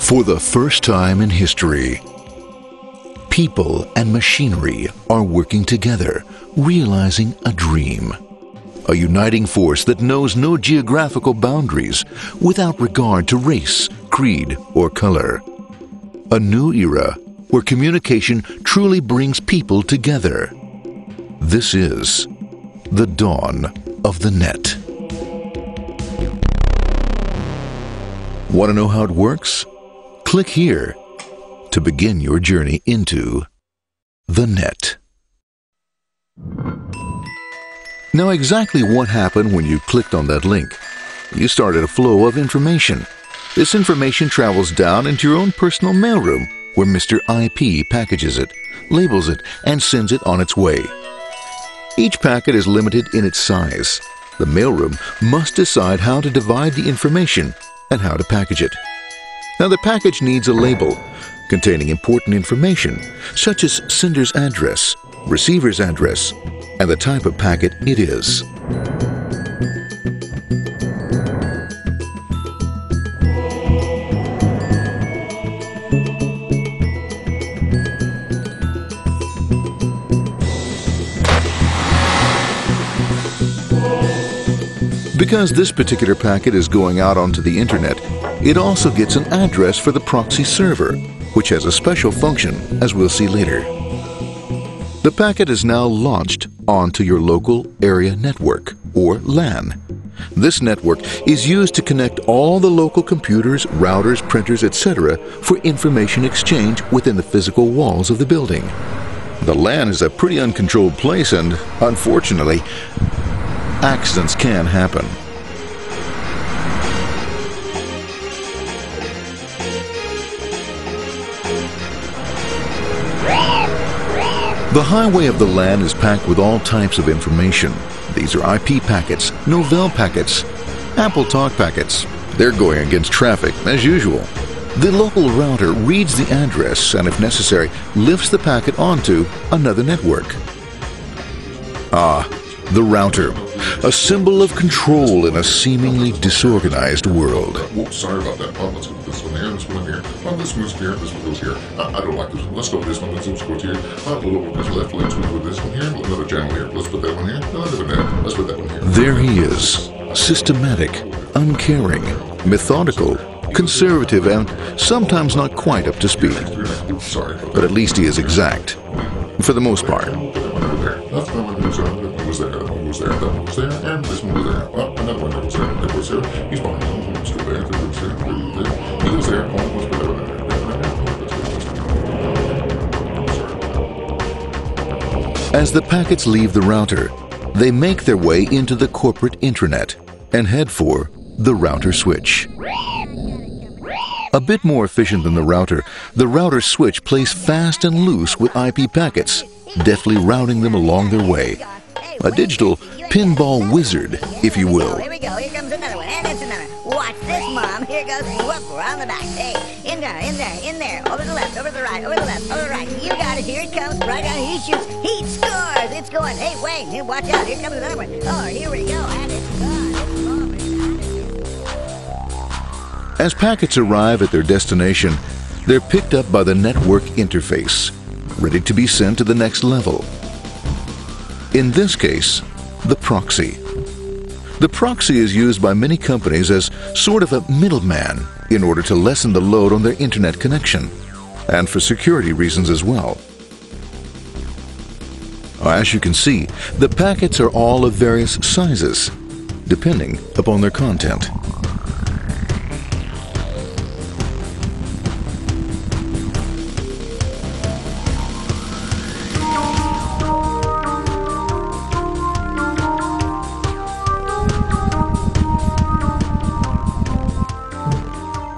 For the first time in history, people and machinery are working together, realizing a dream. A uniting force that knows no geographical boundaries without regard to race, creed, or color. A new era where communication truly brings people together. This is the dawn of the net. Want to know how it works? Click here to begin your journey into the net. Now, exactly what happened when you clicked on that link? You started a flow of information. This information travels down into your own personal mailroom, where Mr. IP packages it, labels it, and sends it on its way. Each packet is limited in its size. The mailroom must decide how to divide the information and how to package it. Now, the package needs a label containing important information, such as sender's address, receiver's address, and the type of packet it is. Because this particular packet is going out onto the internet, it also gets an address for the proxy server, which has a special function, as we'll see later. The packet is now launched onto your local area network, or LAN. This network is used to connect all the local computers, routers, printers, etc. for information exchange within the physical walls of the building. The LAN is a pretty uncontrolled place, and unfortunately, accidents can happen. The highway of the LAN is packed with all types of information. These are IP packets, Novell packets, Apple Talk packets. They're going against traffic, as usual. The local router reads the address and, if necessary, lifts the packet onto another network. The router, a symbol of control in a seemingly disorganized world. Whoops, sorry about that. Let's go with this one here, this one here. This moves here, this one goes here. I don't like this one. Let's go with this one. Let's go here. A little over this left. Let's move with this one here. Another channel here. Let's put that one here. Let's put that one here. There he is. Systematic, uncaring, methodical, conservative, and sometimes not quite up to speed. Sorry. But at least he is exact, for the most part. That's the one goes there. That one was there. That one was there. That one was there. And this one was there. Oh, another one goes there. That was there. He's behind. He's still there. That was there. He was there. Oh, let's put that one there. As the packets leave the router, they make their way into the corporate intranet and head for the router switch. A bit more efficient than the router switch plays fast and loose with IP packets, deftly routing them along their way. A digital pinball wizard, if you will. Here we go. Here comes another one. And it's another. Watch this, Mom. Here goes. Whoop, we're on the back. Hey, in there, in there, in there. Over to the left, over to the right, over to the left, over to the right. You got it. Here it comes. Right on. He shoots. He scores. It's going. Hey, Wayne, here, watch out. Here comes another one. Oh, here we go. And it's gone. As packets arrive at their destination, they're picked up by the network interface, ready to be sent to the next level. In this case, the proxy. The proxy is used by many companies as sort of a middleman in order to lessen the load on their internet connection, and for security reasons as well. As you can see, the packets are all of various sizes, depending upon their content.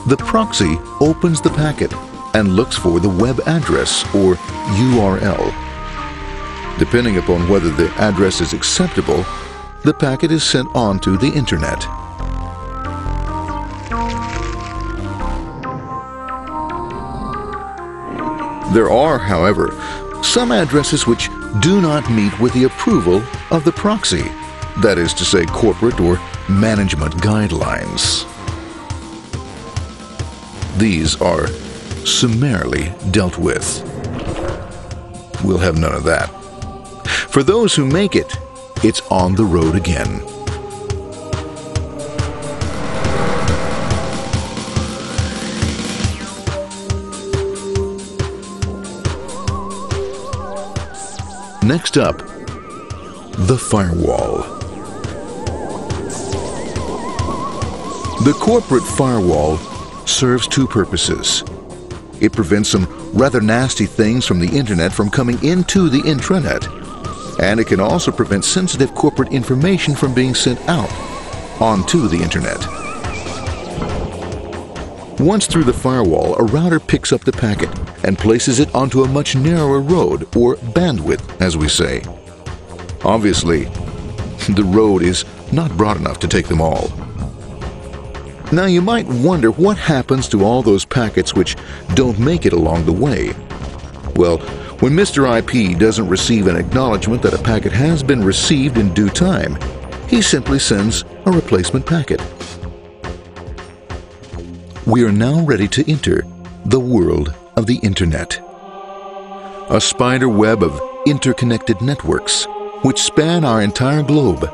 The proxy opens the packet and looks for the web address, or URL. Depending upon whether the address is acceptable, the packet is sent on to the internet. There are, however, some addresses which do not meet with the approval of the proxy, that is to say, corporate or management guidelines. these are summarily dealt with. We'll have none of that. For those who make it, it's on the road again. Next up, the firewall. The corporate firewall serves two purposes. It prevents some rather nasty things from the internet from coming into the intranet, and it can also prevent sensitive corporate information from being sent out onto the internet. Once through the firewall, a router picks up the packet and places it onto a much narrower road, or bandwidth, as we say. Obviously, the road is not broad enough to take them all. Now you might wonder what happens to all those packets which don't make it along the way. Well, when Mr. IP doesn't receive an acknowledgement that a packet has been received in due time, he simply sends a replacement packet. We are now ready to enter the world of the Internet. A spider web of interconnected networks which span our entire globe.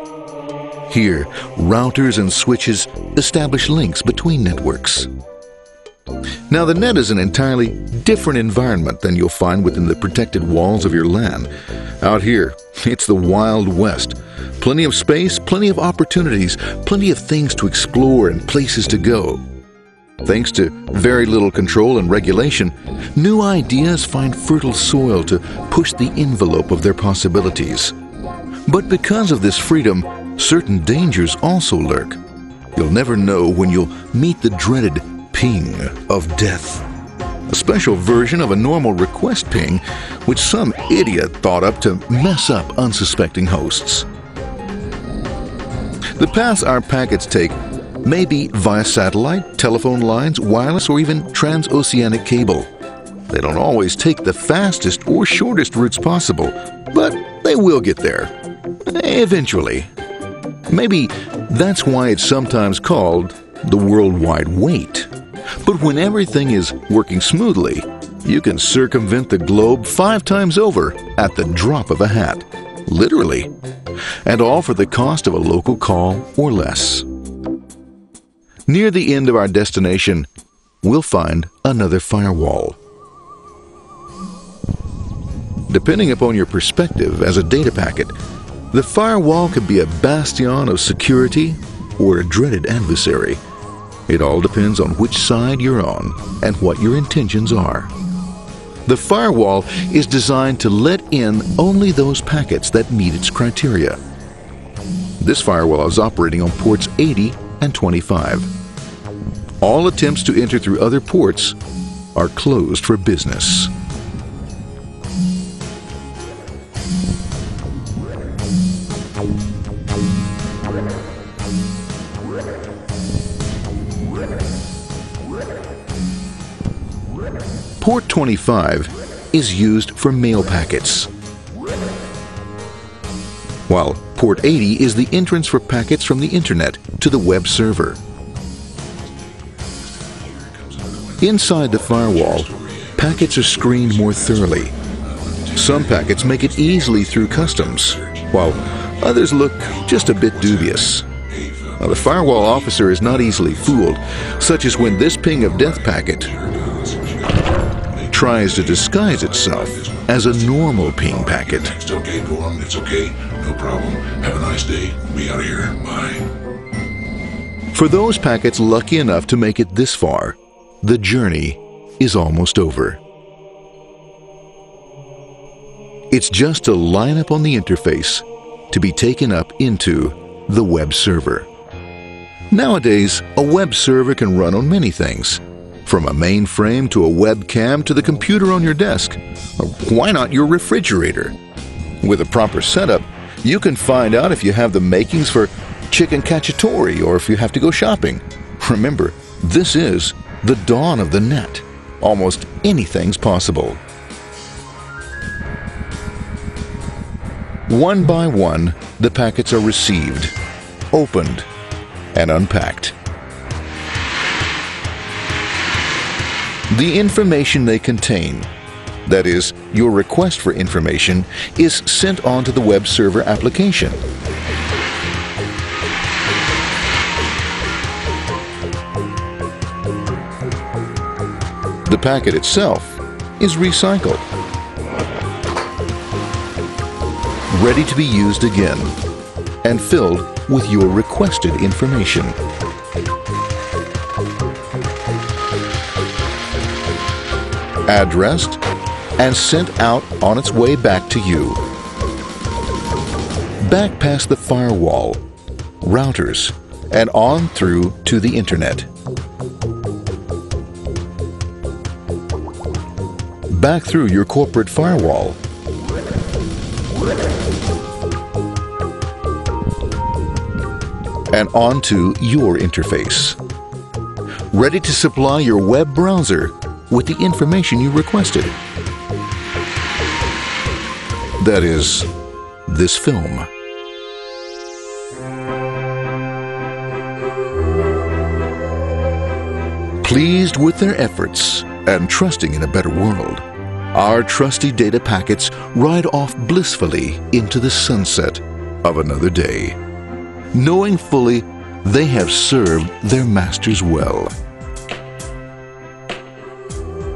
Here, routers and switches establish links between networks. Now, the net is an entirely different environment than you'll find within the protected walls of your LAN. Out here, it's the Wild West. Plenty of space, plenty of opportunities, plenty of things to explore and places to go. Thanks to very little control and regulation, new ideas find fertile soil to push the envelope of their possibilities. But because of this freedom, certain dangers also lurk. You'll never know when you'll meet the dreaded ping of death. A special version of a normal request ping, which some idiot thought up to mess up unsuspecting hosts. The paths our packets take may be via satellite, telephone lines, wireless, or even transoceanic cable. They don't always take the fastest or shortest routes possible, but they will get there. Eventually. Maybe that's why it's sometimes called the worldwide wait. But when everything is working smoothly, you can circumvent the globe 5 times over at the drop of a hat. Literally. And all for the cost of a local call or less. Near the end of our destination, we'll find another firewall. Depending upon your perspective as a data packet, the firewall could be a bastion of security or a dreaded adversary. It all depends on which side you're on and what your intentions are. The firewall is designed to let in only those packets that meet its criteria. This firewall is operating on ports 80 and 25. All attempts to enter through other ports are closed for business. Port 25 is used for mail packets, while Port 80 is the entrance for packets from the Internet to the web server. Inside the firewall, packets are screened more thoroughly. Some packets make it easily through customs, while others look just a bit dubious. Now, the firewall officer is not easily fooled, such as when this ping of death packet tries to disguise itself as a normal ping packet. It's okay, Gorham. It's okay. No problem. Have a nice day. Be out of here. Bye. For those packets lucky enough to make it this far, the journey is almost over. It's just a line up on the interface to be taken up into the web server. Nowadays, a web server can run on many things, from a mainframe to a webcam to the computer on your desk, or why not your refrigerator? With a proper setup, you can find out if you have the makings for chicken cacciatore or if you have to go shopping. Remember, this is the dawn of the net. Almost anything's possible. One by one, the packets are received, opened, and unpacked. The information they contain, that is, your request for information, is sent on to the web server application. The packet itself is recycled, ready to be used again, and filled with your requested information. Addressed and sent out on its way back to you. Back past the firewall, routers, and on through to the internet. Back through your corporate firewall. And onto your interface. Ready to supply your web browser with the information you requested. That is, this film. Pleased with their efforts and trusting in a better world, our trusty data packets ride off blissfully into the sunset of another day, knowing fully they have served their masters well.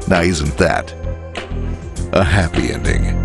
Now, isn't that a happy ending?